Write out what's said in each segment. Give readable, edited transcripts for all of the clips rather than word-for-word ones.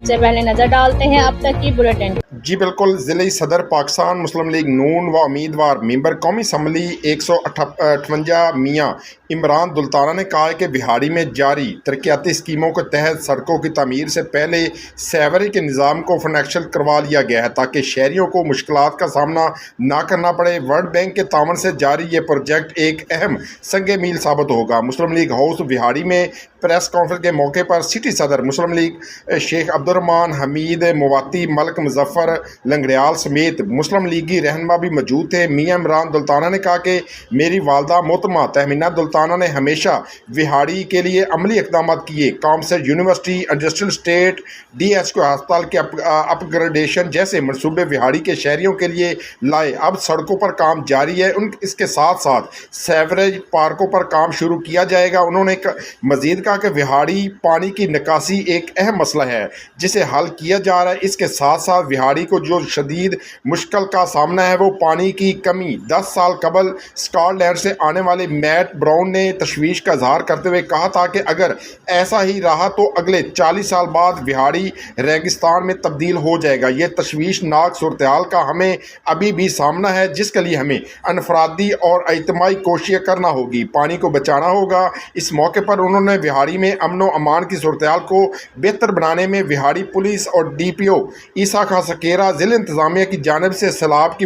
सबसे पहले नजर डालते हैं अब तक की बुलेटिन। जी बिल्कुल, ज़िले सदर पाकिस्तान मुस्लिम लीग नून व उम्मीदवार मेंबर कौमी असम्बली 158 मियाँ इमरान दुल्ताना ने कहा है कि बिहाड़ी में जारी तरक्याती स्कीमों के तहत सड़कों की तमीर से पहले सेवरी के निज़ाम को फनेक्शल करवा लिया गया है ताकि शहरियों को मुश्किलात का सामना ना करना पड़े। वर्ल्ड बैंक के तावन से जारी ये प्रोजेक्ट एक अहम संग मील साबित होगा। मुस्लिम लीग हाउस बिहाड़ी में प्रेस कॉन्फ्रेंस के मौके पर सिटी सदर मुस्लिम लीग शेख अब्दुर्रहमान हमीद मुवाती मलक मुजफ्फर लंगड़ियाल समेत मुस्लिम लीगी रहनुमा भी मौजूद थे। मियाँ इमरान दुल्ताना ने कहा कि मेरी वालदा मोहतरमा तहमीना दुल्ताना ने हमेशा बिहाड़ी के लिए अमली इकदाम किए। Commerce university, industrial state, DSQ अस्पताल के अपग्रेडेशन जैसे मनसूबे बिहाड़ी के शहरियों के लिए लाए। अब सड़कों पर काम जारी है, इसके साथ साथ सेवरेज पार्कों पर काम शुरू किया जाएगा। उन्होंने मजीद कहा कि बिहाड़ी पानी की निकासी एक अहम मसला है जिसे हल किया जा रहा है। इसके साथ साथ बिहाड़ी को जो शदीद मुश्किल का सामना है वो पानी की कमी। 10 साल कबल स्कॉटलैंड से आने वाले मैट ब्राउन ने तशवीश का इजहार करते हुए कहा था कि अगर ऐसा ही रहा तो अगले 40 साल बाद बिहाड़ी रेगिस्तान में तब्दील हो जाएगा। ये तशवीशनाक सूरत हाल का हमें अभी भी सामना है जिसके लिए हमें अनफरादी और इज्तिमाई कोशिशें करना होगी, पानी को बचाना होगा। इस मौके पर उन्होंने बिहाड़ी में अमन व अमान की सूरत हाल को बेहतर बनाने में बिहाड़ी पुलिस और DPO ईसा खां सकेरा ज़िला इंतज़ामिया की जानिब से सैलाब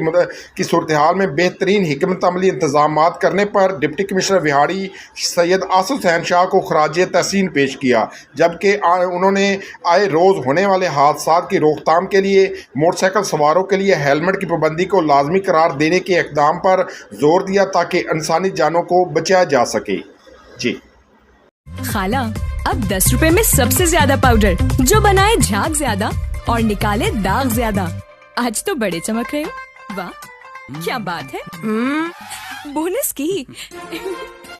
की सूरत हाल में बेहतरीन हिकमत अमली इंतजाम करने पर डिप्टी कमिश्नर बिहाड़ी सैयद आसिफ हुसैन शाह को खराज तहसीन पेश किया। जबकि उन्होंने आए रोज़ होने वाले हादसा की रोकथाम के लिए मोटरसाइकिल सवारों के लिए हेलमेट की पाबंदी को लाजमी करार देने के इक़दाम पर जोर दिया ताकि इंसानी जानों को बचाया जा सके। जी खाला, अब 10 रुपए में सबसे ज्यादा पाउडर जो बनाए झाग ज्यादा और निकाले दाग ज्यादा। आज तो बड़े चमक रहे हो। वाह, क्या बात है। बोनस की